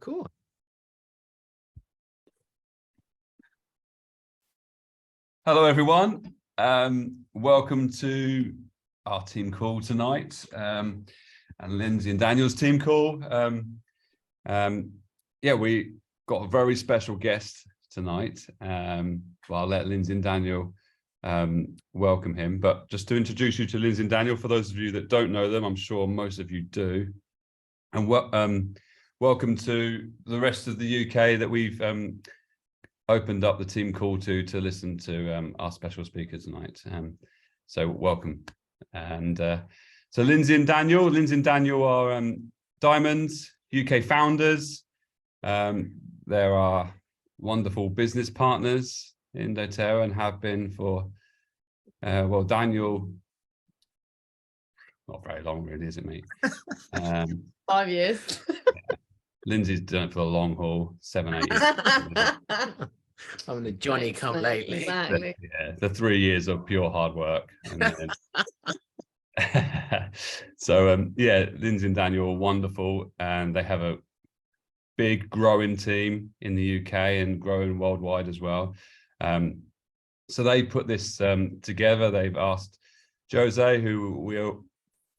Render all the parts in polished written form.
record. Hello, everyone. Welcome to our team call tonight, and Lindsay and Daniel's team call. Yeah, we got a very special guest tonight. Well, I'll let Lindsay and Daniel welcome him. But just to introduce you to Lindsay and Daniel, for those of you that don't know them, I'm sure most of you do. And welcome to the rest of the UK that we've opened up the team call to listen to our special speaker tonight. So welcome. And so Lindsay and Daniel are Diamonds UK founders. There are wonderful business partners in doTERRA and have been for, well, Daniel, not very long really, is it, mate? 5 years. Yeah. Lindsay's done it for the long haul, 7-8 years. I'm the Johnny come lately. Exactly. Yeah, the 3 years of pure hard work. And then... So yeah, Lindsay and Daniel are wonderful, and they have a big growing team in the UK and growing worldwide as well. So they put this together. They've asked Jose, who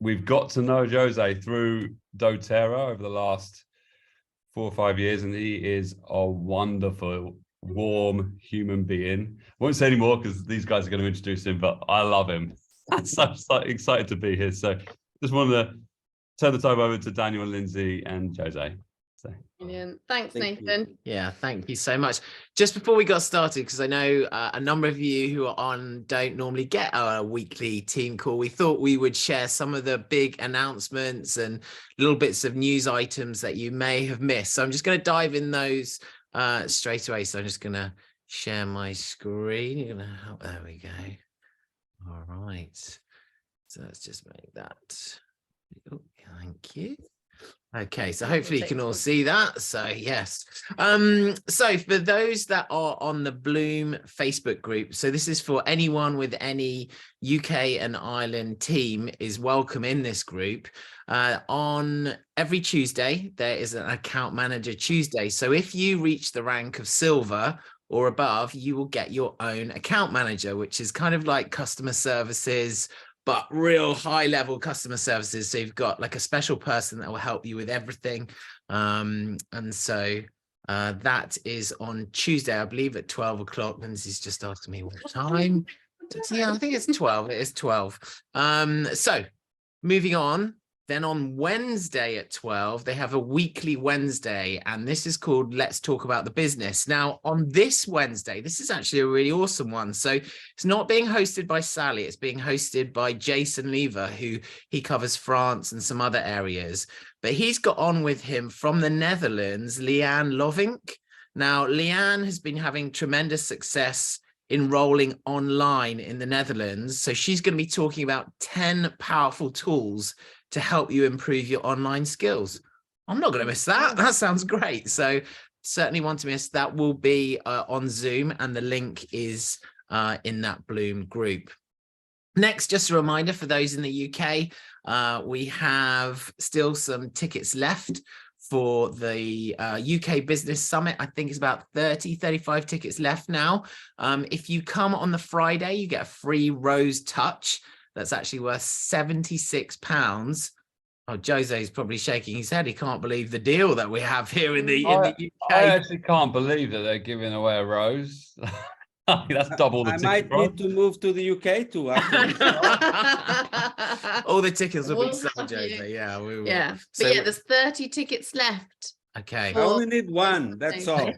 we've got to know Jose through doTERRA over the last 4 or 5 years, and he is a wonderful, warm human being. I won't say any more because these guys are going to introduce him, but I love him. I'm so excited to be here. So just wanted to turn the time over to Daniel and Lindsay and Jose. So. Brilliant. Thanks, Nathan. Yeah, thank you so much. Just before we got started, because I know a number of you who are on don't normally get our weekly team call, we thought we would share some of the big announcements and little bits of news items that you may have missed. So I'm just going to dive in those straight away. So I'm just going to share my screen. You're going to help. There we go. All right. So let's just make that. Oh, thank you. Okay, so hopefully you can all see that. So yes. So for those that are on the Bloom Facebook group, so this is for anyone with any UK and Ireland team is welcome in this group. On every Tuesday, there is an account manager Tuesday. So if you reach the rank of silver or above, you will get your own account manager, which is kind of like customer services, but real high level customer services. So you've got like a special person that will help you with everything. And so that is on Tuesday, I believe at 12 o'clock. Lindsay's just asked me what time. Yeah, I think it's 12. It is 12. So moving on. Then on Wednesday at 12, they have a weekly Wednesday, and this is called Let's Talk About the Business. Now, on this Wednesday, this is actually a really awesome one. So it's not being hosted by Sally. It's being hosted by Jason Lever, who he covers France and some other areas. But he's got on with him from the Netherlands, Leanne Lovink. Now, Leanne has been having tremendous success enrolling online in the Netherlands. So she's going to be talking about 10 powerful tools to help you improve your online skills. I'm not going to miss that. That sounds great. So certainly want to miss that. Will be on Zoom, and the link is in that Bloom group. Next, just a reminder for those in the UK, we have still some tickets left for the UK Business Summit. I think it's about 35 tickets left now. If you come on the Friday, you get a free Rose Touch. That's actually worth £76. Oh, Jose's probably shaking his head. He can't believe the deal that we have here in the UK. I actually can't believe that they're giving away a rose. That's double the ticket. I might need to move to the UK too. All the tickets will be sold, Jose. Yeah, we will. Yeah, So, but yeah, there's 30 tickets left. okay. I only need one. That's all.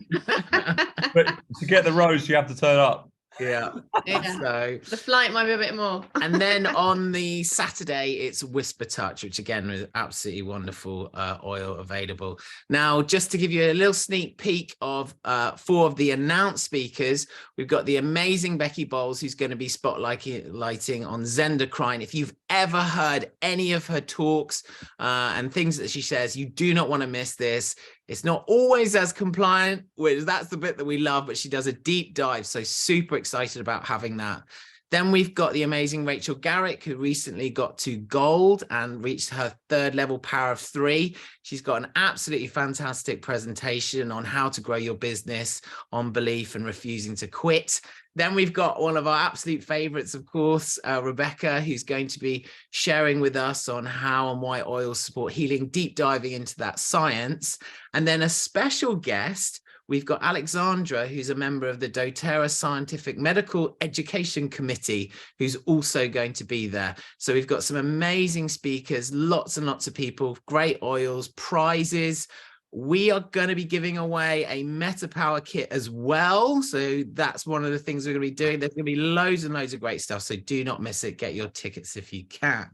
But to get the rose, you have to turn up. Yeah. Yeah. So, The flight might be a bit more. and then on the Saturday, it's Whisper Touch, which again is absolutely wonderful oil available. Now, just to give you a little sneak peek of 4 of the announced speakers, we've got the amazing Becky Bowles, who's going to be spotlighting on Zendocrine. If you've ever heard any of her talks and things that she says, you do not want to miss this. It's not always as compliant, which that's the bit that we love, but she does a deep dive. So super excited about having that. Then we've got the amazing Rachel Garrick, who recently got to gold and reached her 3rd level power of 3. She's got an absolutely fantastic presentation on how to grow your business on belief and refusing to quit. Then we've got one of our absolute favorites, of course, Rebecca, who's going to be sharing with us on how and why oils support healing, deep diving into that science. And then a special guest, we've got Alexandra, who's a member of the doTERRA Scientific Medical Education Committee, who's also going to be there. So we've got some amazing speakers, lots and lots of people, great oils, prizes. We are going to be giving away a Meta Power kit as well. So that's one of the things we're going to be doing. There's going to be loads and loads of great stuff. So do not miss it. Get your tickets if you can.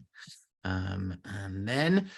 And then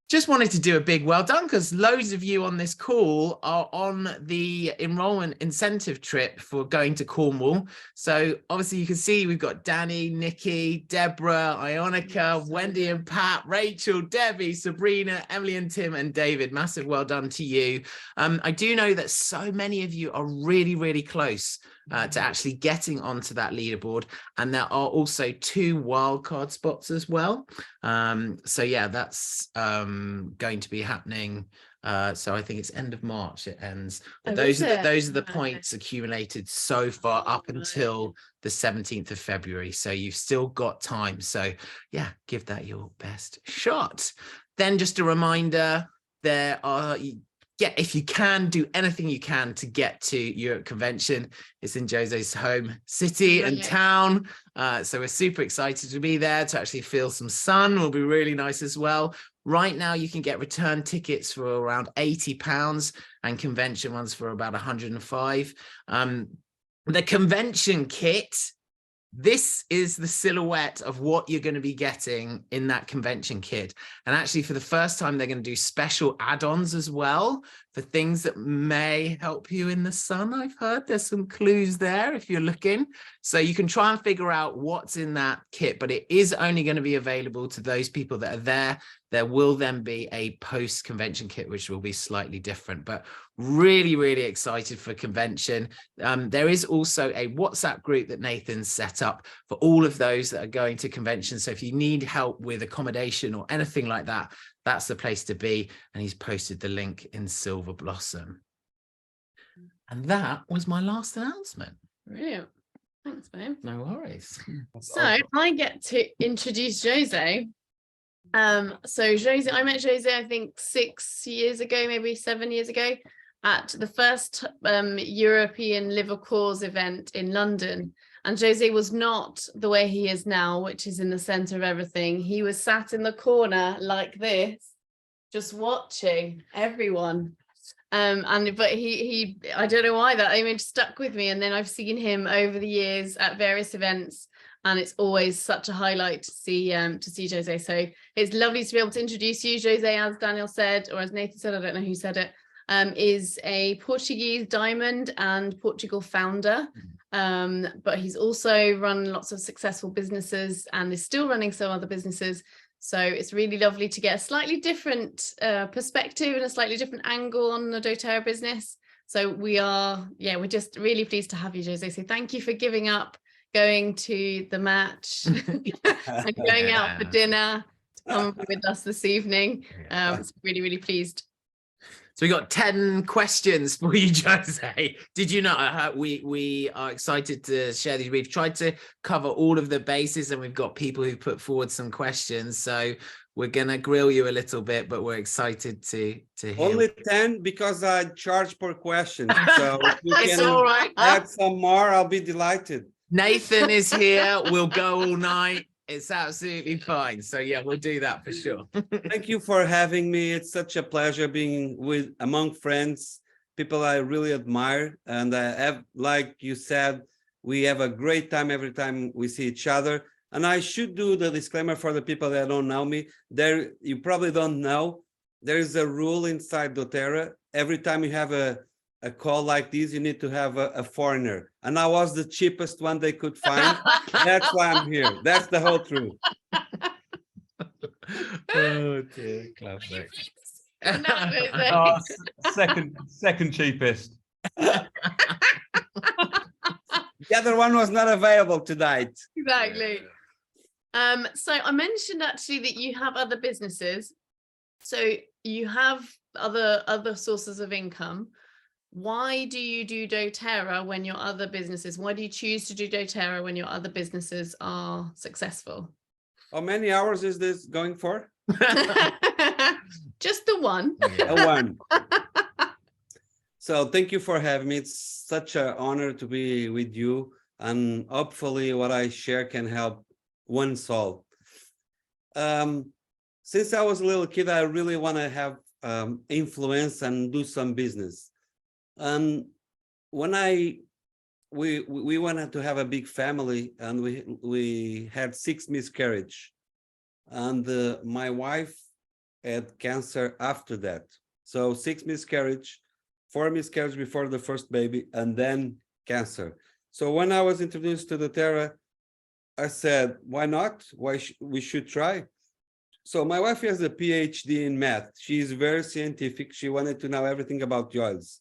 just wanted to do a big well done, because loads of you on this call are on the enrollment incentive trip for going to Cornwall. So obviously you can see we've got Danny, Nikki, Deborah, Ionica, Wendy and Pat, Rachel, Debbie, Sabrina, Emily and Tim and David. Massive well done to you. I do know that so many of you are really, really close to actually getting onto that leaderboard, and there are also 2 wildcard spots as well. So yeah, that's going to be happening. So I think it's end of March it ends. But those are the points accumulated so far up until the 17th of February. So you've still got time. So yeah, give that your best shot. Then just a reminder, there are if you can, do anything you can to get to Europe Convention. It's in Jose's home city and town. So we're super excited to be there, to actually feel some sun. Will be really nice as well. Right now, you can get return tickets for around £80 and convention ones for about 105. The convention kit, this is the silhouette of what you're going to be getting in that convention kit. And actually, for the first time, they're going to do special add-ons as well for things that may help you in the sun. I've heard there's some clues there if you're looking. So you can try and figure out what's in that kit, but it is only going to be available to those people that are there. There will then be a post-convention kit, which will be slightly different, but really, really excited for convention. There is also a WhatsApp group that Nathan's set up for all of those that are going to convention. So if you need help with accommodation or anything like that, that's the place to be. And he's posted the link in Silver Blossom. And that was my last announcement. Brilliant. Thanks, babe. No worries. So I get to introduce Jose. So Jose, I met Jose, I think 6 years ago, maybe 7 years ago, at the first European Liver Cause event in London. And Jose was not the way he is now, which is in the center of everything. He was sat in the corner like this, just watching everyone. But he I don't know why that image stuck with me. And then I've seen him over the years at various events, and it's always such a highlight to see Jose. So it's lovely to be able to introduce you. Jose, as Daniel said, or as Nathan said, I don't know who said it, is a Portuguese diamond and Portugal founder. But he's also run lots of successful businesses and is still running some other businesses. So it's really lovely to get a slightly different perspective and a slightly different angle on the doTERRA business. So we're just really pleased to have you, Jose. So thank you for giving up going to the match and going out for dinner to come with us this evening. It's really, really pleased. So we got 10 questions for you, Jose. Did you know we are excited to share these? We've tried to cover all of the bases, and we've got people who put forward some questions. So we're going to grill you a little bit, but we're excited to hear. Only 10 because I charge per question. So if you It's can all right. add some more, I'll be delighted. Nathan is here. We'll go all night. It's absolutely fine. So yeah, we'll do that for sure. Thank you for having me. It's such a pleasure being among friends, people I really admire. And I have, like you said, we have a great time every time we see each other. And I should do the disclaimer for the people that don't know me. You probably don't know, there is a rule inside doTERRA. Every time you have a call like this, you need to have a foreigner. And I was the cheapest one they could find. That's why I'm here. That's the whole truth. Oh dear, classic. Oh, second cheapest. The other one was not available tonight. Exactly. So I mentioned actually that you have other businesses. So you have other sources of income. Why do you do doTERRA when your other businesses, why do you choose to do doTERRA when your other businesses are successful? How many hours is this going for? Just the one. One. So thank you for having me. It's such an honor to be with you, and hopefully what I share can help one soul. Since I was a little kid, I really want to have influence and do some business. And when we wanted to have a big family, and we had 6 miscarriages, and my wife had cancer after that. So 6 miscarriage, 4 miscarriage before the first baby, and then cancer. So when I was introduced to doTERRA, I said, why not? We should try. So my wife has a PhD in math. She's very scientific. She wanted to know everything about the oils.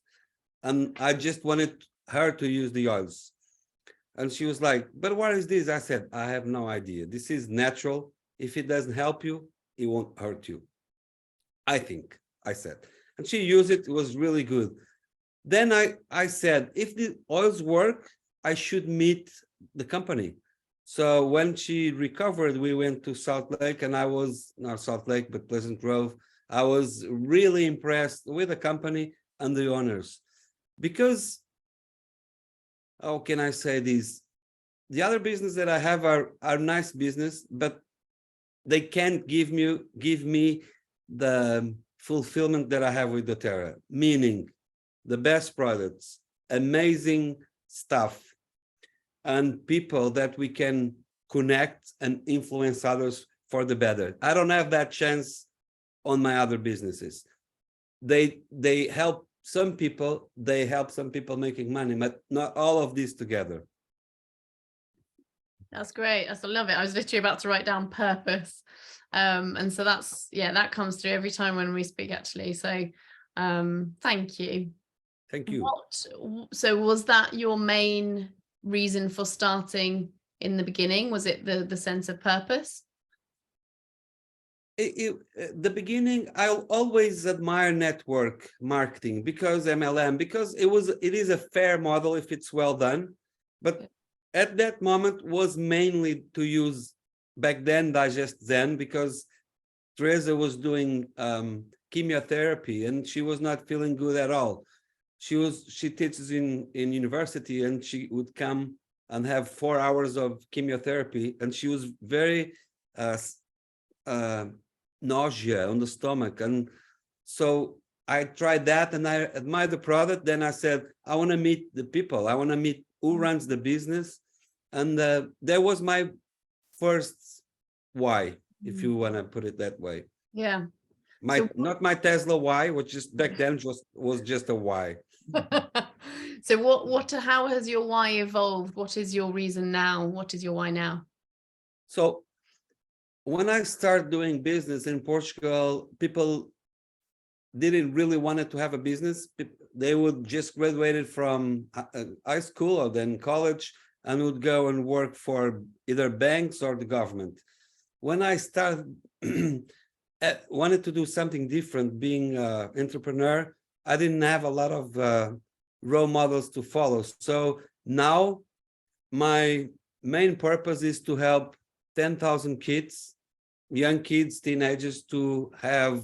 And I just wanted her to use the oils. And she was like, but what is this? I said, I have no idea. This is natural. If it doesn't help you, it won't hurt you. I think, I said. And she used it. It was really good. Then I said, if the oils work, I should meet the company. So when she recovered, we went to Salt Lake, and I was, not Salt Lake, but Pleasant Grove. I was really impressed with the company and the owners. Because, how can I say this? The other business that I have are nice business, but they can't give me the fulfillment that I have with doTERRA, meaning the best products, amazing stuff, and people that we can connect and influence others for the better. I don't have that chance on my other businesses. They help some people, making money, but not all of these together. That's great. I love it. I was literally about to write down purpose. And so that's, yeah, that comes through every time when we speak, actually. So thank you. Thank you. So was that your main reason for starting in the beginning? Was it the sense of purpose? The beginning, I always admire network marketing because MLM, because it is a fair model if it's well done. But at that moment was mainly to use back then Digest Zen, because Teresa was doing chemotherapy and she was not feeling good at all. She teaches in university, and she would come and have 4 hours of chemotherapy, and she was very nausea on the stomach. And so I tried that, and I admired the product. Then I said, I want to meet the people. I want to meet who runs the business. And that was my first why, if you want to put it that way. Yeah. Not my Tesla why, which just back then was just a why. So how has your why evolved? What is your reason now? What is your why now? So when I started doing business in Portugal, people didn't really want to have a business. They would just graduated from high school or then college and would go and work for either banks or the government. When I started, wanted to do something different, being an entrepreneur, I didn't have a lot of role models to follow. So now my main purpose is to help 10,000 kids, young kids, teenagers, to have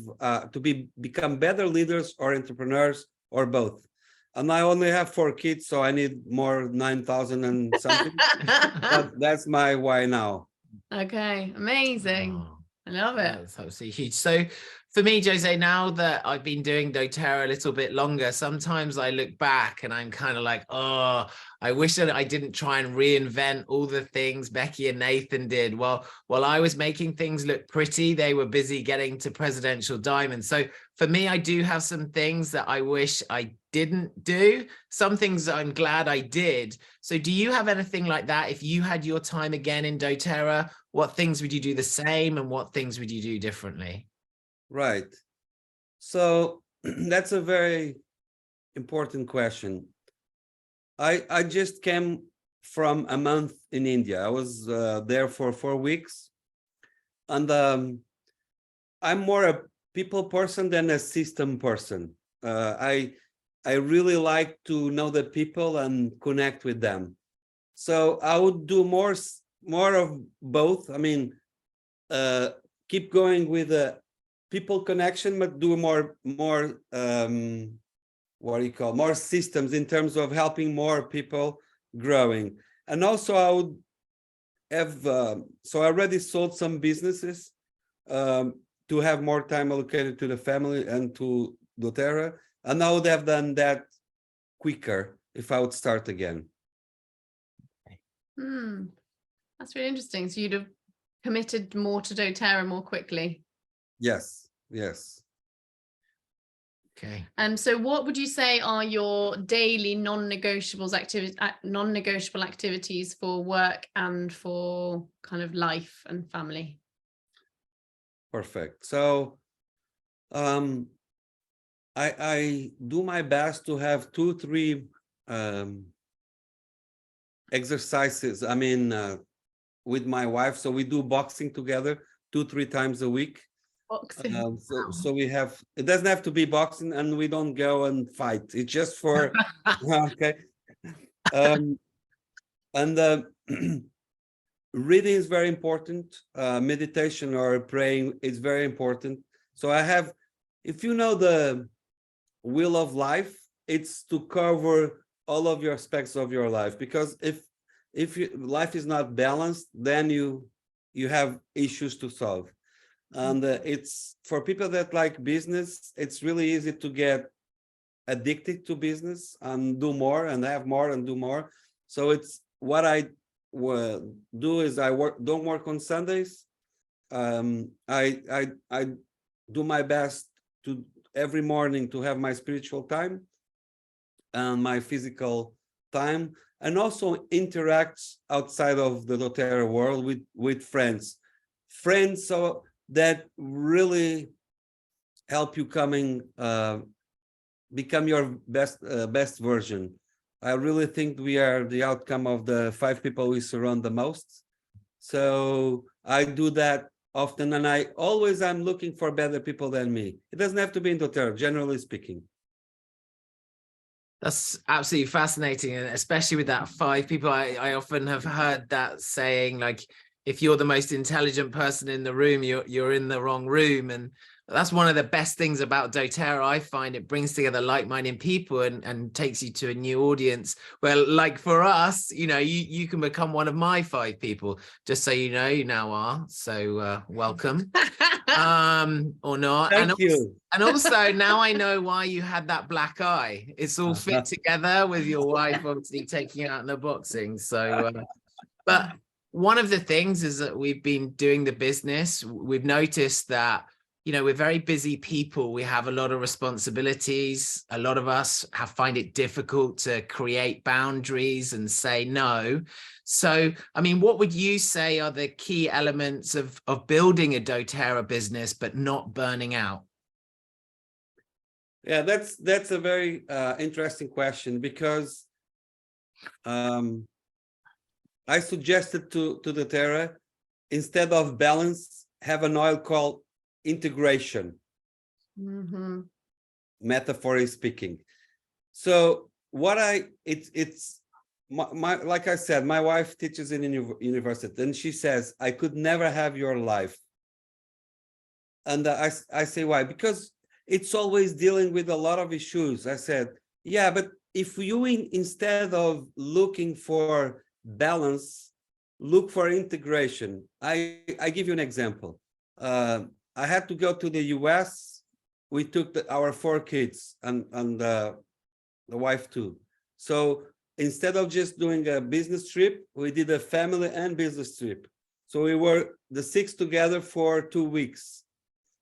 become better leaders or entrepreneurs or both. And I only have 4 kids, so I need more, 9,000 and something. But that's my why now. Okay, amazing. Oh, I love it. that's absolutely huge. So for me, Jose, now that I've been doing doTERRA a little bit longer, sometimes I look back and I'm kind of like, oh, I wish that I didn't try and reinvent all the things Becky and Nathan did. Well, while I was making things look pretty, they were busy getting to presidential diamonds. So for me, I do have some things that I wish I didn't do, some things I'm glad I did. So do you have anything like that? If you had your time again in doTERRA, what things would you do the same and what things would you do differently? Right. So that's a very important question. I just came from a month in India. I was there for 4 weeks, and I'm more a people person than a system person. I really like to know the people and connect with them. So I would do more of both. I mean, keep going with the people connection, but do more what do you call, more systems in terms of helping more people growing. And also I would have so I already sold some businesses to have more time allocated to the family and to doTERRA, and I would have done that quicker if I would start again. That's really interesting. So you'd have committed more to doTERRA more quickly. Yes, yes. Okay. So what would you say are your daily non-negotiable activities for work and for kind of life and family? Perfect. So I do my best to have 2-3 exercises. I mean, with my wife, so we do boxing together 2-3 times a week. Boxing. So we have, it doesn't have to be boxing, and we don't go and fight. It's just for okay. And reading is very important. Meditation or praying is very important. So I have, if you know the wheel of life, it's to cover all of your aspects of your life, because if life is not balanced, then you have issues to solve. And it's for people that like business, it's really easy to get addicted to business and do more and have more and do more. So it's what I do is I don't work on Sundays. I do my best to every morning to have my spiritual time and my physical time, and also interact outside of the doTERRA world with friends, so that really help you become your best version. I really think we are the outcome of the 5 people we surround the most. So I do that often, and I'm looking for better people than me. It doesn't have to be in doTERRA, generally speaking. That's absolutely fascinating, and especially with that 5 people, I often have heard that saying, like, if you're the most intelligent person in the room, you're in the wrong room. And that's one of the best things about doTERRA. I find it brings together like-minded people and takes you to a new audience. Well, like for us, you can become one of my 5 people, just so you know, you now are. So welcome. Or not. Thank you. And also now I know why you had that black eye. It's all fit together with your wife obviously taking out the boxing. So but one of the things is that we've been doing the business. We've noticed that, we're very busy people. We have a lot of responsibilities. A lot of us find it difficult to create boundaries and say no. So, I mean, what would you say are the key elements of building a doTERRA business, but not burning out? Yeah, that's a very interesting question, because I suggested to doTERRA, instead of balance, have an oil called integration. Metaphorically speaking. So what it's like I said, my wife teaches in university, and she says, I could never have your life. And I say, why? Because it's always dealing with a lot of issues. I said, yeah, but if you instead of looking for balance, look for integration. I give you an example. I had to go to the US. We took our 4 kids and the wife too. So instead of just doing a business trip, we did a family and business trip. So we were the 6 together for 2 weeks.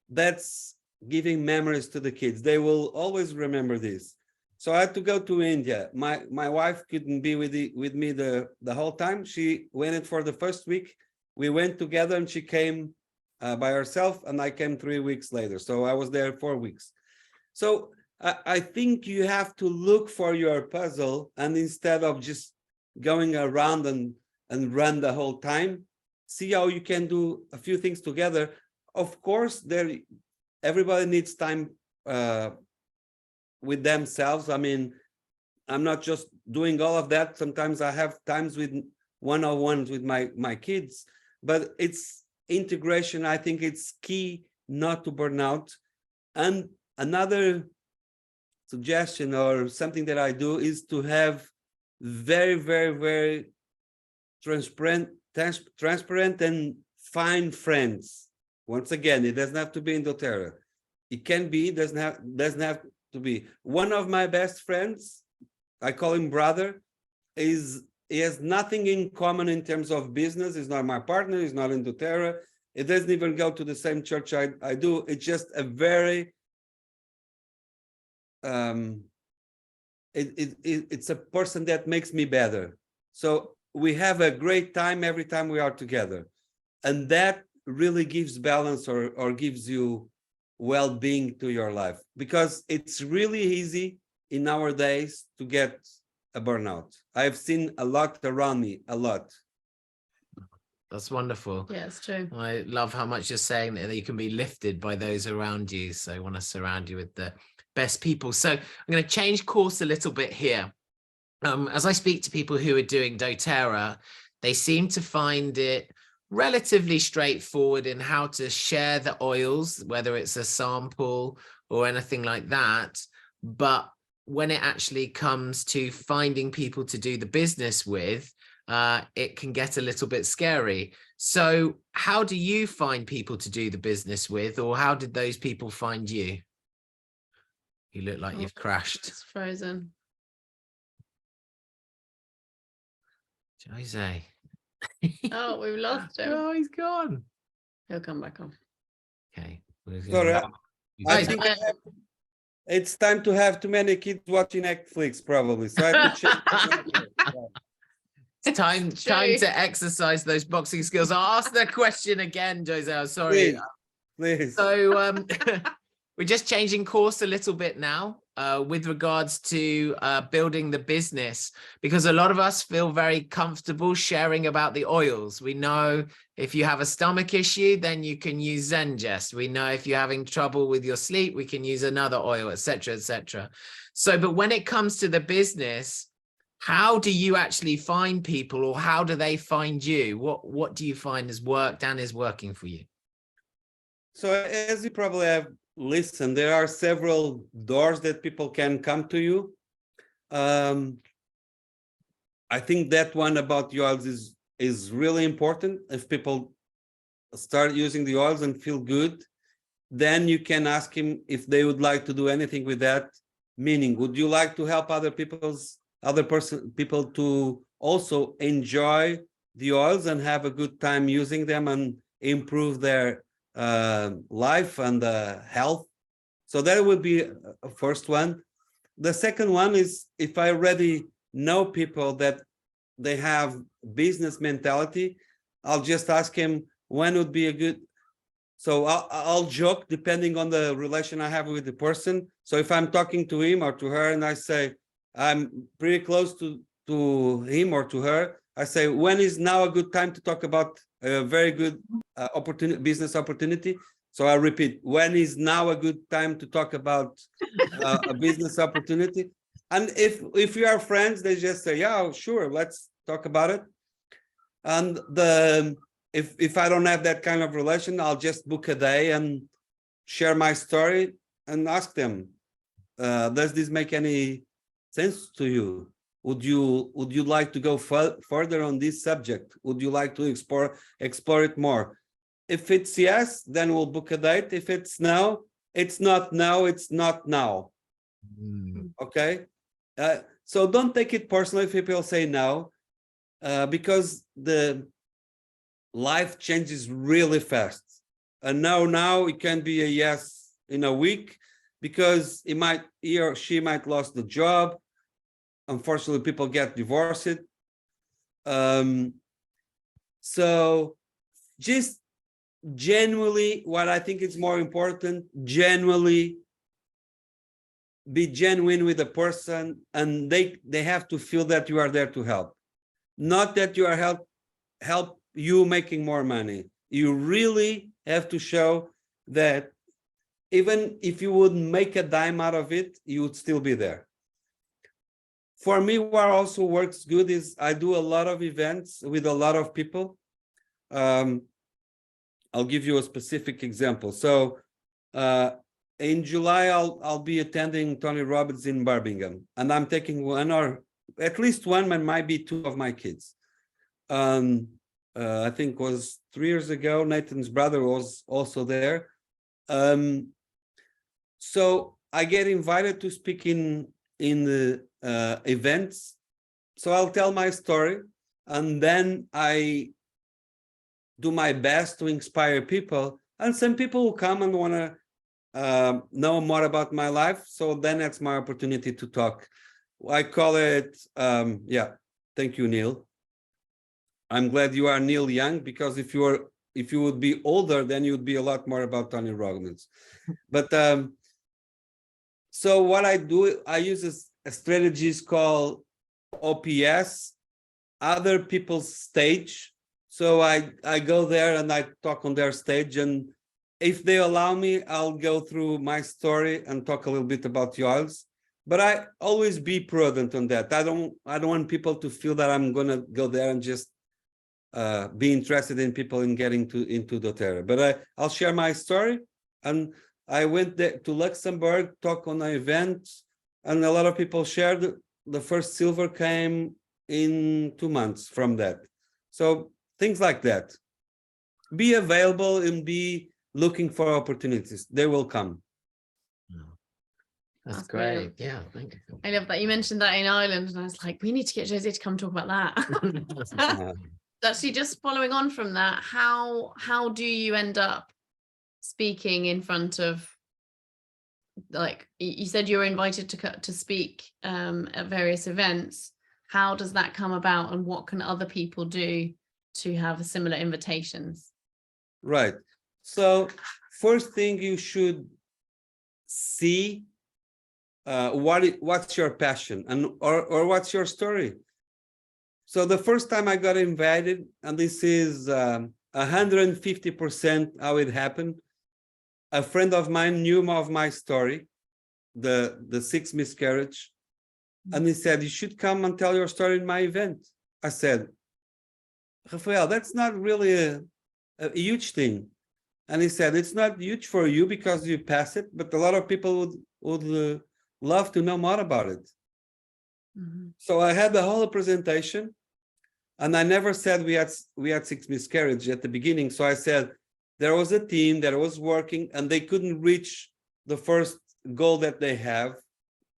That's giving memories to the kids. They will always remember this. So I had to go to India. My wife couldn't be with me the whole time. She went for the first week. We went together, and she came by herself, and I came 3 weeks later. So I was there 4 weeks. So I think you have to look for your puzzle, and instead of just going around and run the whole time. See how you can do a few things together. Of course, everybody needs time with themselves. I mean, I'm not just doing all of that. Sometimes I have times with one-on-ones with my kids, but it's integration. I think it's key not to burn out. And another suggestion or something that I do is to have very, very, very transparent and fine friends. Once again, it doesn't have to be in doTERRA. It can be, doesn't have to be. One of my best friends, I call him brother, he has nothing in common in terms of business. He's not my partner, he's not in doTERRA. It doesn't even go to the same church I do. It's just a very it's a person that makes me better. So we have a great time every time we are together, and that really gives balance or gives you well-being to your life, because it's really easy in our days to get a burnout. I've seen a lot around me, a lot. That's wonderful. Yeah, it's true. I love how much you're saying that you can be lifted by those around you. So I want to surround you with the best people. So I'm going to change course a little bit here. As I speak to people who are doing doTERRA, they seem to find it relatively straightforward in how to share the oils, whether it's a sample or anything like that. But when it actually comes to finding people to do the business with, it can get a little bit scary. So how do you find people to do the business with, or how did those people find you? You look like you've crashed. It's frozen. Jose. Oh, we've lost him. Oh, he's gone. He'll come back on. Okay. Sorry, I think it's time to have too many kids watching Netflix, probably. So I have to check. It's time to exercise those boxing skills. I'll ask the question again, Jose. I'm sorry. Please. So we're just changing course a little bit now with regards to building the business, because a lot of us feel very comfortable sharing about the oils. We know if you have a stomach issue, then you can use Zengest. We know if you're having trouble with your sleep, we can use another oil, etc., etc. So, but when it comes to the business, how do you actually find people, or how do they find you? What do you find has worked and is working for you? So as you probably have listened, there are several doors that people can come to you. I think that one about the oils is really important. If people start using the oils and feel good, then you can ask him if they would like to do anything with that. Meaning, would you like to help people to also enjoy the oils and have a good time using them and improve their life and health? So that would be a first one. The second one is, if I already know people that they have business mentality, I'll just ask him when would be a good. So I'll joke depending on the relation I have with the person. So if I'm talking to him or to her and I say I'm pretty close to him or to her, I say, when is now a good time to talk about a very good business opportunity? So I repeat, when is now a good time to talk about a business opportunity? And if we are friends, they just say, yeah, sure, let's talk about it. And if I don't have that kind of relation, I'll just book a day and share my story and ask them, does this make any sense to you? Would you like to go further on this subject? Would you like to explore it more? If it's yes, then we'll book a date. If it's no, it's not now, it's not now. Okay? So don't take it personally if people say no, because the life changes really fast. A no now, it can be a yes in a week, because he or she might lose the job. Unfortunately, people get divorced. So just genuinely, what I think is more important, genuinely be genuine with the person, and they have to feel that you are there to help. not that you are help you making more money. You really have to show that even if you would make a dime out of it, you would still be there. For me, what also works good is I do a lot of events with a lot of people. I'll give you a specific example. So in July, I'll be attending Tony Robbins in Birmingham, and I'm taking one or at least one, and might be two of my kids. I think it was 3 years ago, Nathan's brother was also there. So I get invited to speak in the events. So I'll tell my story, and then I do my best to inspire people. And some people will come and want to know more about my life. So then that's my opportunity to talk. I call it, yeah, thank you, Neil. I'm glad you are Neil Young, because if you would be older, then you'd be a lot more about Tony Robbins. But so what I do, I use a strategies called OPS, other people's stage. So I go there and I talk on their stage, and if they allow me, I'll go through my story and talk a little bit about yours. But I always be prudent on that. I don't want people to feel that I'm gonna go there and just be interested in people in getting into doTERRA. But I'll share my story. And I went there to Luxembourg, talk on an event, and a lot of people shared. The first silver came in 2 months from that. So things like that. Be available and be looking for opportunities. They will come. That's That's great. brilliant. Yeah, thank you. I love that you mentioned that in Ireland, and I was like, we need to get Jose to come talk about that. Actually, just following on from that, how do you end up speaking in front of, like you said, you were invited to speak at various events? How does that come about, and what can other people do to have similar invitations? Right. So first thing, you should see what's your passion and or what's your story. So the first time I got invited, and this is 150% how it happened, a friend of mine knew of my story, the 6th miscarriage, and he said, you should come and tell your story in my event. I said, Rafael, that's not really a huge thing. And he said, it's not huge for you because you pass it, but a lot of people would love to know more about it. Mm-hmm. So I had the whole presentation, and I never said we had 6 miscarriages at the beginning. So I said there was a team that was working, and they couldn't reach the first goal that they have,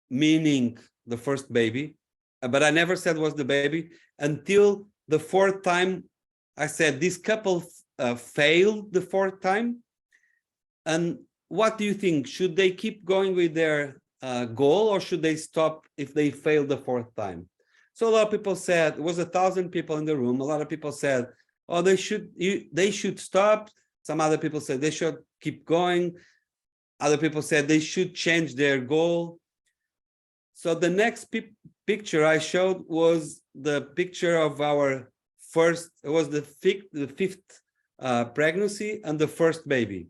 meaning the first baby. But I never said was the baby until the 4th time. I said this couple failed the 4th time. And what do you think? Should they keep going with their goal, or should they stop if they fail the 4th time? So a lot of people said, it was 1,000 people in the room. A lot of people said, oh, they should stop. Some other people said they should keep going. Other people said they should change their goal. So the next picture I showed was the picture of our first, it was the 5th pregnancy and the first baby.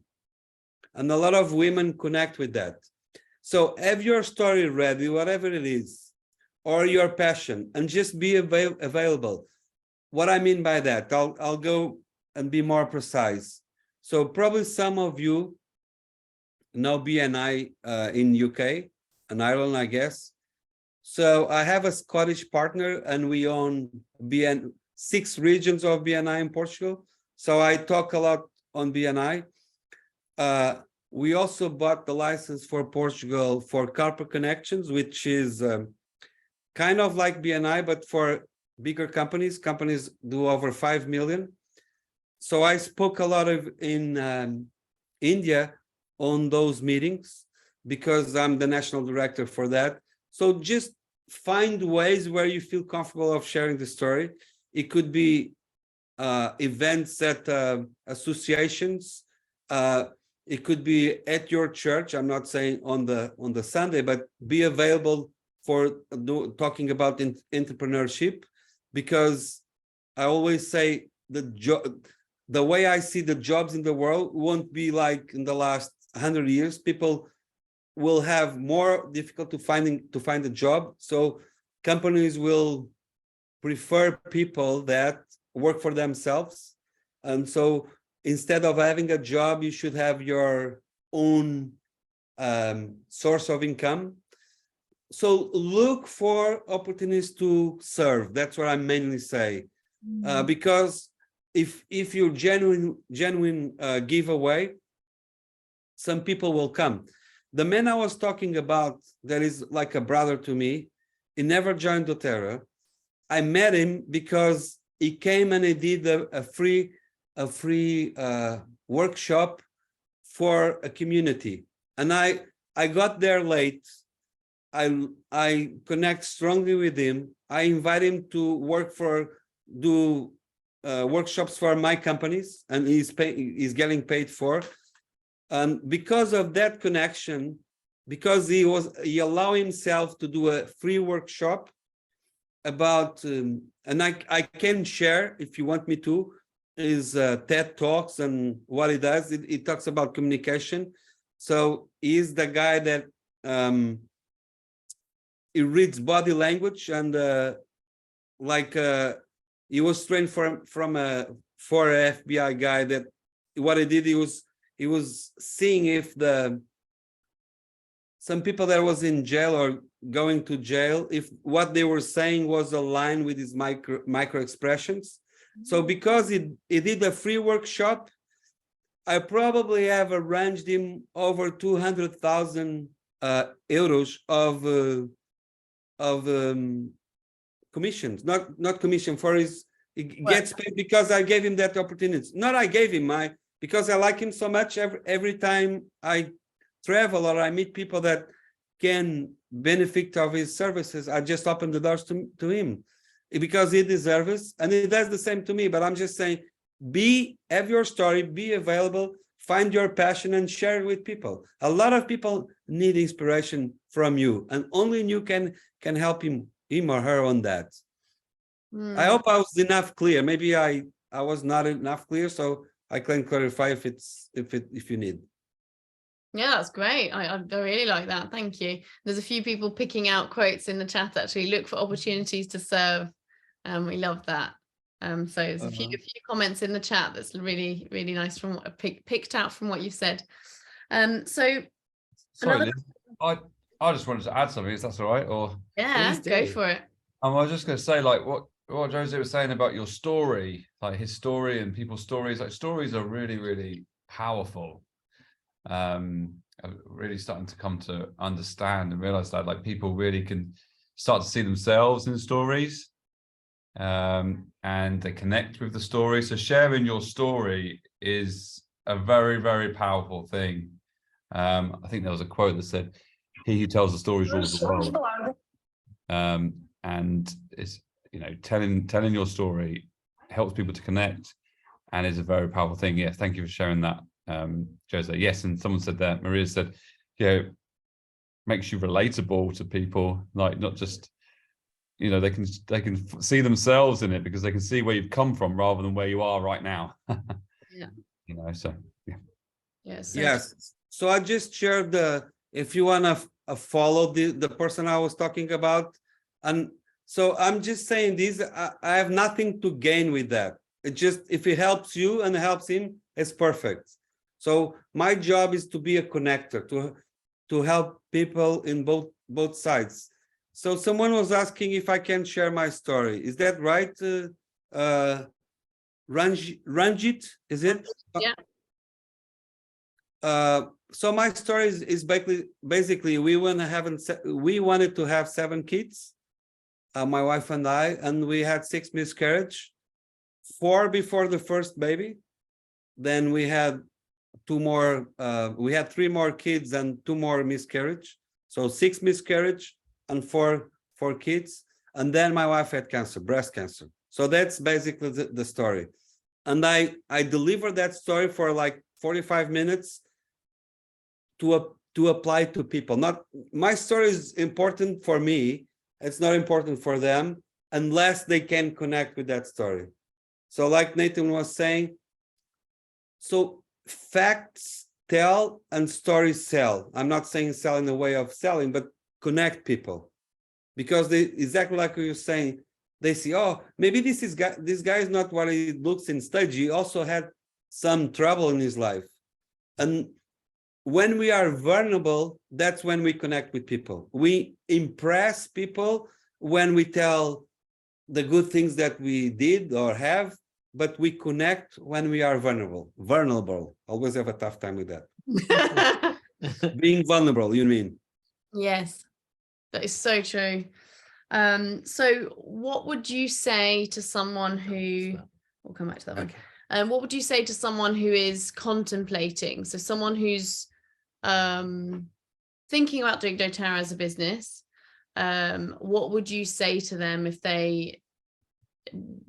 And a lot of women connect with that. So have your story ready, whatever it is, or your passion, and just be available. What I mean by that, I'll go and be more precise. So probably some of you know BNI in UK and Ireland, I guess. So I have a Scottish partner, and we own 6 regions of BNI in Portugal. So I talk a lot on BNI. We also bought the license for Portugal for Corporate Connections, which is kind of like BNI, but for bigger companies. Companies do over 5 million. So I spoke a lot in India on those meetings because I'm the national director for that. So just find ways where you feel comfortable of sharing the story. It could be events at associations. It could be at your church. I'm not saying on the Sunday, but be available for talking about entrepreneurship. because I always say the way I see the jobs in the world won't be like in the last 100 years. People will have more difficult to find a job. So companies will prefer people that work for themselves. And so instead of having a job, you should have your own source of income. So look for opportunities to serve. That's what I mainly say. Because if you genuine giveaway, some people will come. The man I was talking about, that is like a brother to me, he never joined doTERRA. I met him because he came and he did a free workshop for a community, and I got there late. I connect strongly with him. I invite him to do workshops for my companies, and he's getting paid for. And because of that connection, because he allowed himself to do a free workshop about, and I can share if you want me to, is TED Talks and what he does. It talks about communication. So he's the guy that he reads body language, and he was trained for an FBI guy. That what he did, he was seeing if some people that was in jail or going to jail, if what they were saying was aligned with his micro expressions. So because he did a free workshop, I probably have arranged him over 200,000 euros of commissions, not commission for his. He gets paid because I gave him that opportunity. Not I gave him, because I like him so much. Every time I travel or I meet people that can benefit of his services, I just open the doors to him, because he deserves it, and he does the same to me. But I'm just saying, have your story, be available, find your passion and share it with people. A lot of people need inspiration from you, and only you can help him or her on that. I hope I was enough clear. Maybe I was not enough clear, so I can clarify if you need. Yeah, that's great. I really like that. Thank you. There's a few people picking out quotes in the chat, actually. Look for opportunities to serve. We love that. So there's a few comments in the chat that's really, really nice from what I picked out from what you said. Sorry, Liz, I just wanted to add something, if that's all right, or yeah, go for it. I was just going to say, like what Jose was saying about your story, like his story and people's stories. Like stories are really, really powerful. I'm really starting to come to understand and realize that, like, people really can start to see themselves in stories, and they connect with the story. So sharing your story is a very, very powerful thing. I think there was a quote that said, "He who tells the stories rules the world." And it's, you know, telling your story helps people to connect, and is a very powerful thing. Yeah, thank you for sharing that, Jose. Yes, and someone said that, Maria said, you know, makes you relatable to people, like not just, you know, they can see themselves in it because they can see where you've come from rather than where you are right now. Yeah. You know, so yeah. Yes. So I just shared if you want to follow the person I was talking about, and so I'm just saying this, I have nothing to gain with that. It just, if it helps you and helps him, it's perfect. So my job is to be a connector, to help people in both sides. So someone was asking if I can share my story. Is that right? Ranjit, is it? Yeah. So my story is basically we wanted to have 7 kids, my wife and I, and we had 6 miscarriages, 4 before the first baby. Then we had 2 more. We had 3 more kids and 2 more miscarriage. So 6 miscarriage and 4 kids. And then my wife had cancer, breast cancer. So that's basically the story. And I delivered that story for like 45 minutes to apply to people. Not my story is important for me. It's not important for them. unless they can connect with that story. So like Nathan was saying, so facts tell and stories sell. I'm not saying sell in the way of selling, but connect people. Because they, exactly like you're saying, they see, oh, maybe this guy is not what he looks in stage. He also had some trouble in his life. And when we are vulnerable, that's when we connect with people. We impress people when we tell the good things that we did or have, but we connect when we are vulnerable. Vulnerable. Always have a tough time with that. Being vulnerable, you mean? Yes, that is so true. So what would you say to someone who, we'll come back to that one. What would you say to someone who is contemplating? So someone who's thinking about doing doTERRA as a business, what would you say to them if they,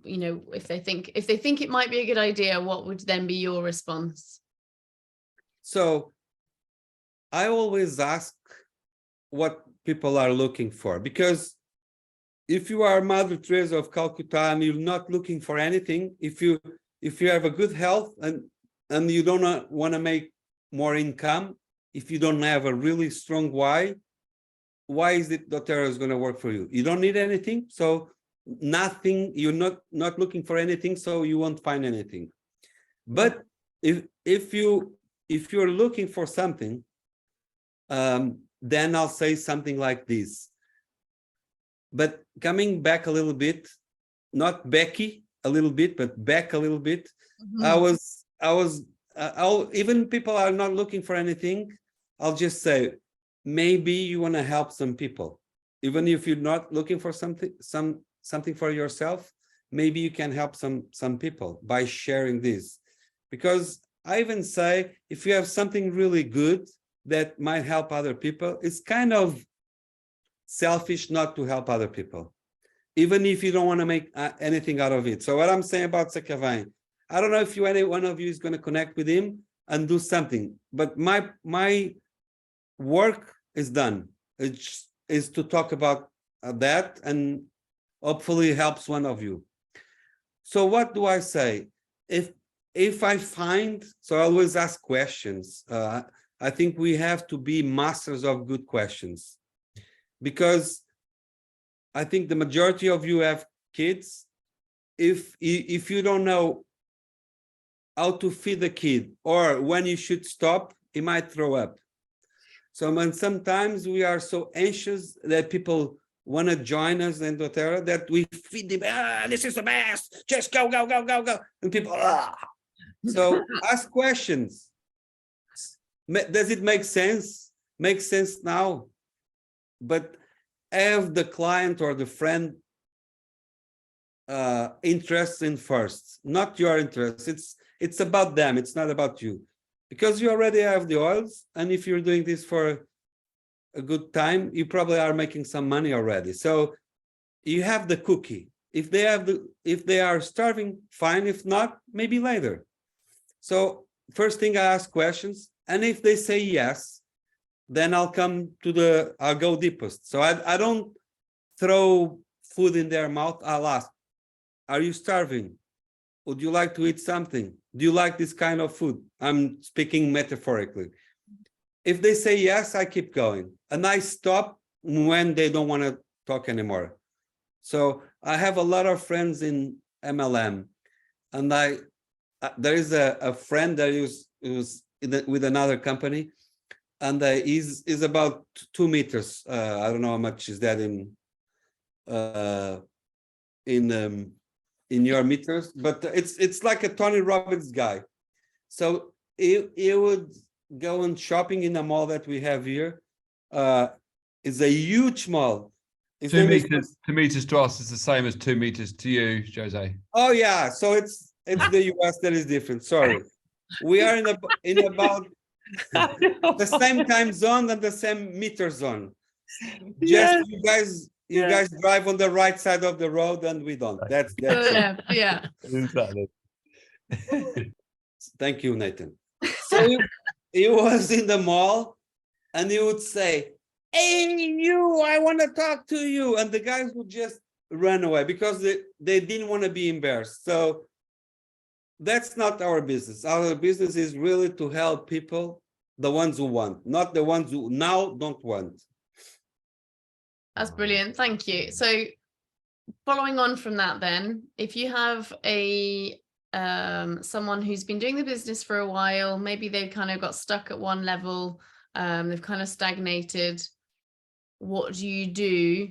you know, if they think it might be a good idea, what would then be your response? So I always ask what people are looking for, because if you are Mother Teresa of Calcutta and you're not looking for anything, if you have a good health and you don't want to make more income, if you don't have a really strong why is it doTERRA is going to work for you? You don't need anything, so nothing, you're not looking for anything, so you won't find anything. But if you're looking for something, then I'll say something like this. But coming back a little bit, not Becky a little bit, but back a little bit. Even people are not looking for anything. I'll just say, maybe you want to help some people, even if you're not looking for something for yourself. Maybe you can help some people by sharing this, because I even say, if you have something really good that might help other people, it's kind of selfish not to help other people, even if you don't want to make anything out of it. So what I'm saying about Sakavain, I don't know if any one of you is going to connect with him and do something, but my work is done. It is to talk about that, and hopefully helps one of you. So what do I say? If I find, so I always ask questions. I think we have to be masters of good questions, because I think the majority of you have kids. If you don't know how to feed the kid or when you should stop, he might throw up. So when sometimes we are so anxious that people want to join us in doTERRA, that we feed them, this is the best, just go, go, go, go, go. And people, So ask questions. Does it make sense? Makes sense now. But have the client or the friend interest in first, not your interest. It's about them. It's not about you, because you already have the oils, and if you're doing this for a good time, you probably are making some money already. So you have the cookie. If they are starving, fine. If not, maybe later. So first thing, I ask questions, and if they say yes, then I'll go deepest. So I don't throw food in their mouth. I'll ask, are you starving? Would you like to eat something? Do you like this kind of food? I'm speaking metaphorically. If they say yes, I keep going, and I stop when they don't want to talk anymore. So I have a lot of friends in MLM, and there is a friend that was with another company, and is about 2 meters. I don't know how much is that in your meters, but it's like a Tony Robbins guy. So he would go on shopping in a mall that we have here. It's a huge mall. 2 meters to us is the same as 2 meters to you, Jose. Oh yeah, so it's the US that is different. Sorry, we are in about the same time zone and the same meter zone. Just you guys drive on the right side of the road and we don't. That's it. Yeah. Exactly. Thank you, Nathan. So he was in the mall, and he would say, "Hey, you! I want to talk to you." And the guys would just run away because they didn't want to be embarrassed. So that's not our business. Our business is really to help people, the ones who want, not the ones who now don't want. That's brilliant. Thank you. So following on from that, then, if you have a someone who's been doing the business for a while, maybe they've kind of got stuck at one level, they've kind of stagnated, what do you do?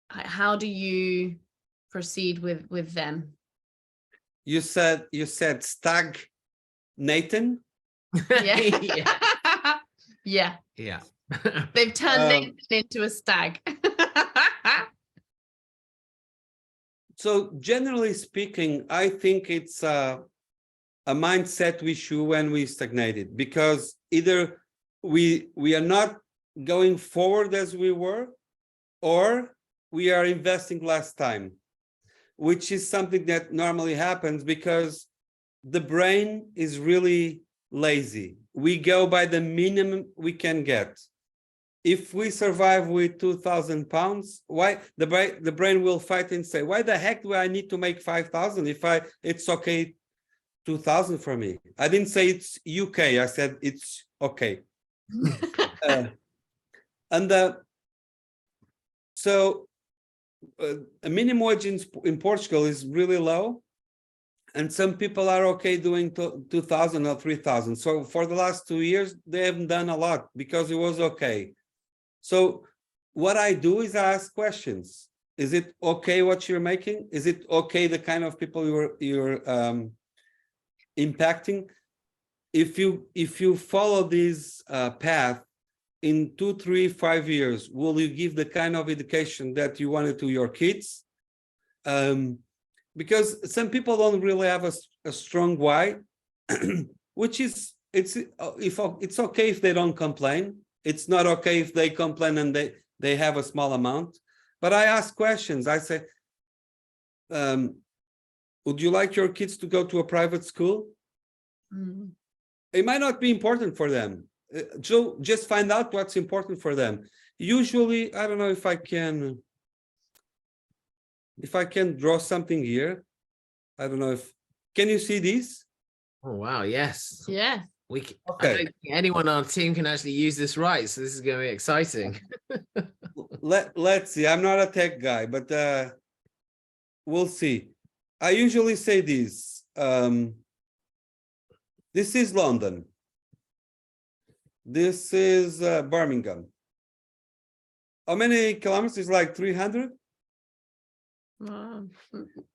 How do you proceed with them? You said stag Nathan? Yeah. Yeah. Yeah. They've turned Nathan into a stag. So generally speaking, I think it's a mindset issue when we stagnated, because either we are not going forward as we were, or we are investing less time, which is something that normally happens because the brain is really lazy. We go by the minimum we can get. If we survive with 2,000 pounds, why the brain will fight and say, why the heck do I need to make 5,000 if it's okay 2,000 for me? I didn't say it's UK, I said it's okay. So a minimum wage in Portugal is really low, and some people are okay doing 2,000 or 3,000. So for the last 2 years, they haven't done a lot because it was okay. So what I do is I ask questions. Is it okay what you're making? Is it okay the kind of people you're impacting? If you follow this path, in 2, 3, 5 years, will you give the kind of education that you wanted to your kids? Because some people don't really have a strong why, which is it's okay if they don't complain. It's not okay if they complain and they have a small amount. But I ask questions. I say, would you like your kids to go to a private school? Mm. It might not be important for them. So just find out what's important for them. Usually, I don't know if I can draw something here. I don't know can you see these? Oh, wow. Yes. Yeah. Okay. Okay. I don't think anyone on our team can actually use this right, so this is going to be exciting. Let's see. I'm not a tech guy, but we'll see. I usually say this. This is London. This is Birmingham. How many kilometers? Is like 300? Something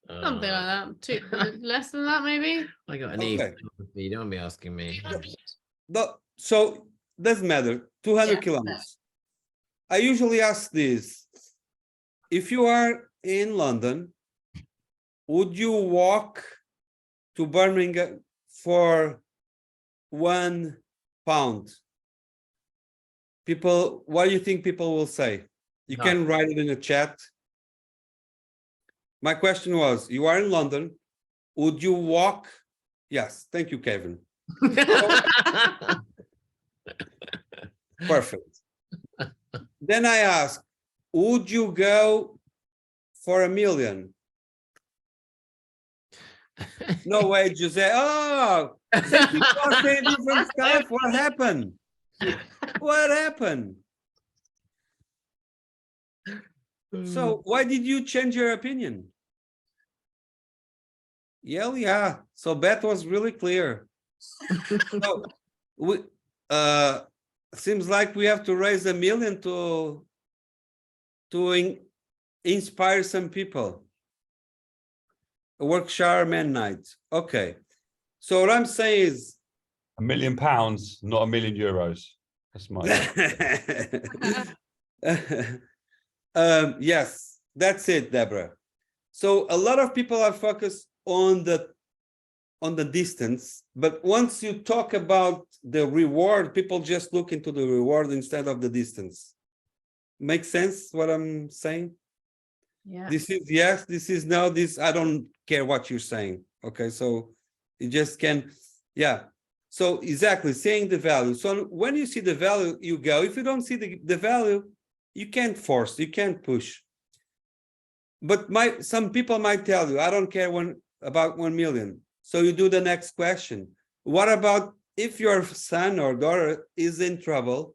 like that. Less than that, maybe. I got an Okay. You don't be asking me. So doesn't matter. 200 kilometers. I usually ask this: if you are in London, would you walk to Birmingham for £1? People, what do you think people will say? You can write it in the chat. My question was, you are in London, would you walk? Yes, thank you, Kevin. Perfect. Then I ask, would you go for £1 million? No way, Jose. Oh, you are saying different stuff. What happened? What happened? So why did you change your opinion? Yeah. So that was really clear. So we seems like we have to raise $1 million to inspire some people. A Workshire Man Night. Okay. So what I'm saying is £1 million, not €1 million. That's my yes, that's it, Deborah. So a lot of people are focused on the distance, but once you talk about the reward, people just look into the reward instead of the distance. Make sense what I'm saying? Yeah. This is yes, this is no, this I don't care what you're saying. Okay, so you just can, yeah. So exactly, saying the value. So when you see the value, you go. If you don't see the value, you can't force, you can't push. but some people might tell you, I don't care about 1 million. So you do the next question. What about if your son or daughter is in trouble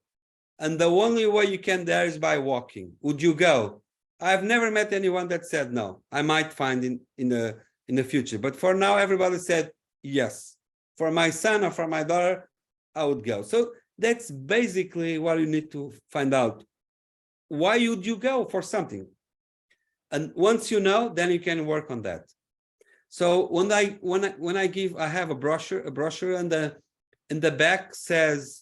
and the only way you can there is by walking? Would you go? I've never met anyone that said no. I might find in the future, but for now, everybody said yes. For my son or for my daughter, I would go. So that's basically what you need to find out. Why would you go for something? And once you know, then you can work on that. So when I give, I have a brochure, and in the back says,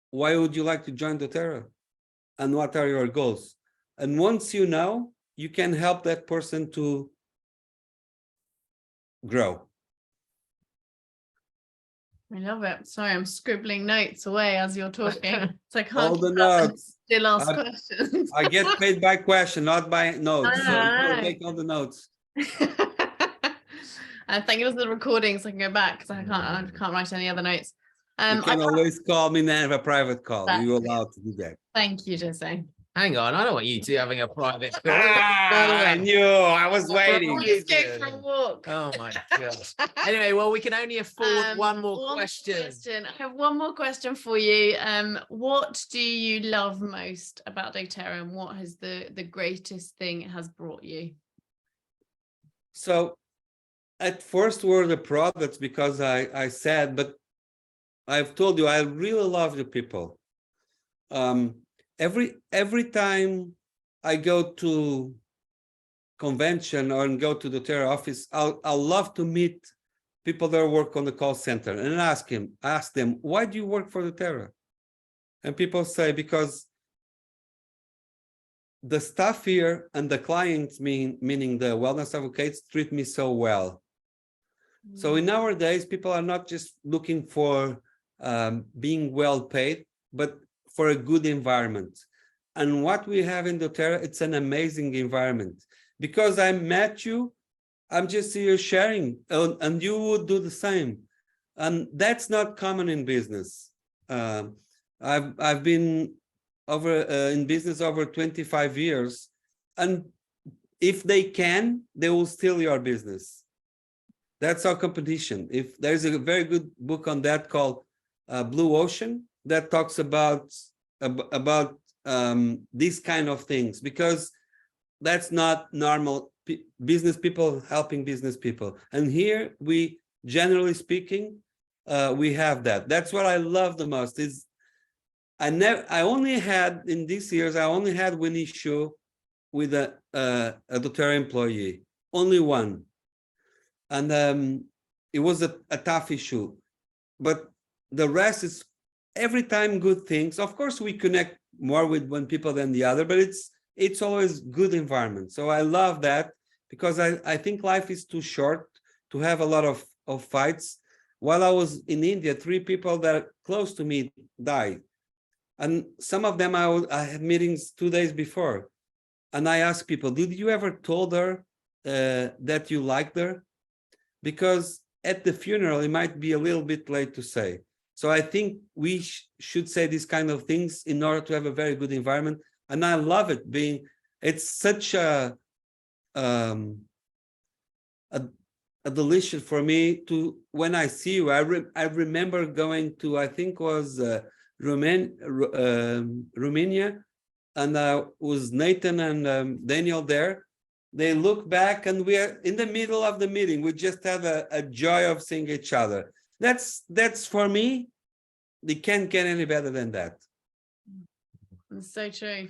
why would you like to join doTERRA? And what are your goals? And once you know, you can help that person to grow. I love it. Sorry, I'm scribbling notes away as you're talking. So I can't All the keep up and notes. still ask questions. I get paid by question, not by notes. So Ah. I take all the notes. Thank you for the recording, so I can go back because I can't write any other notes. You can always call me and have a private call. You're allowed to do that. Thank you, Jose. Hang on, I don't want you two having a private call. I knew. I was waiting. Let's go for a walk. Oh my gosh. Anyway, well, we can only afford one more question. I have one more question for you. What do you love most about doTERRA, and what has the greatest thing it has brought you? So at first were the products, because I said, but I've told you I really love the people. Every time I go to convention or go to the doTERRA office, I'll love to meet people that work on the call center and ask them, why do you work for doTERRA? And people say, because the staff here and the clients, meaning the wellness advocates, treat me so well. So in our days, people are not just looking for being well paid, but for a good environment. And what we have in doTERRA, it's an amazing environment. Because I met you, I'm just here sharing, and you would do the same. And that's not common in business. I've been in business over 25 years, and if they can, they will steal your business. That's our competition. If there's a very good book on that called Blue Ocean, that talks about these kind of things, because that's not normal business people helping business people. And here we, generally speaking, we have that. That's what I love the most. Is I only had in these years, I only had one issue with a doTERRA employee, only one. And it was a tough issue, but the rest is every time good things. Of course, we connect more with one people than the other, but it's always good environment. So I love that, because I think life is too short to have a lot of fights. While I was in India, 3 people that are close to me died. And some of them I had meetings 2 days before. And I asked people, did you ever told her that you liked her? Because at the funeral, it might be a little bit late to say. So I think we should say these kind of things in order to have a very good environment. And I love it it's such a delicious for me to, when I see you, I remember going to, I think was Romania, and was Nathan and Daniel there. They look back and we are in the middle of the meeting. We just had a joy of seeing each other. That's for me, they can't get any better than that. That's so true.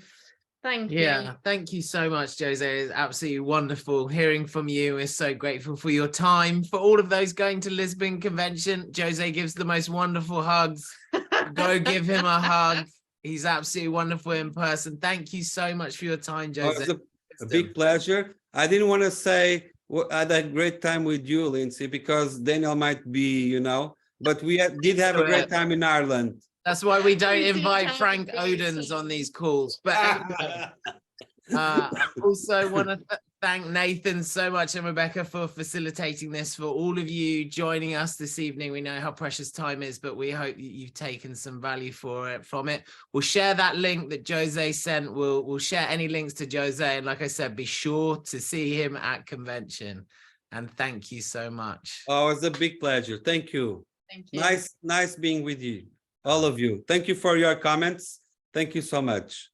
Thank you. Yeah, thank you so much, Jose. It's absolutely wonderful hearing from you. We're so grateful for your time. For all of those going to Lisbon Convention, Jose gives the most wonderful hugs. Go give him a hug. He's absolutely wonderful in person. Thank you so much for your time, Jose. It was a big pleasure. I didn't want to say I had a great time with you, Lindsay, because Daniel might be, but we did have a great time in Ireland. That's why we don't invite Frank Odens on these calls. But also want to thank Nathan so much and Rebecca for facilitating this, for all of you joining us this evening. We know how precious time is, but we hope that you've taken some value from it. We'll share that link that Jose sent. We'll share any links to Jose. And like I said, be sure to see him at convention. And thank you so much. Oh, it's a big pleasure. Thank you. Thank you. Nice being with you, all of you. Thank you for your comments. Thank you so much.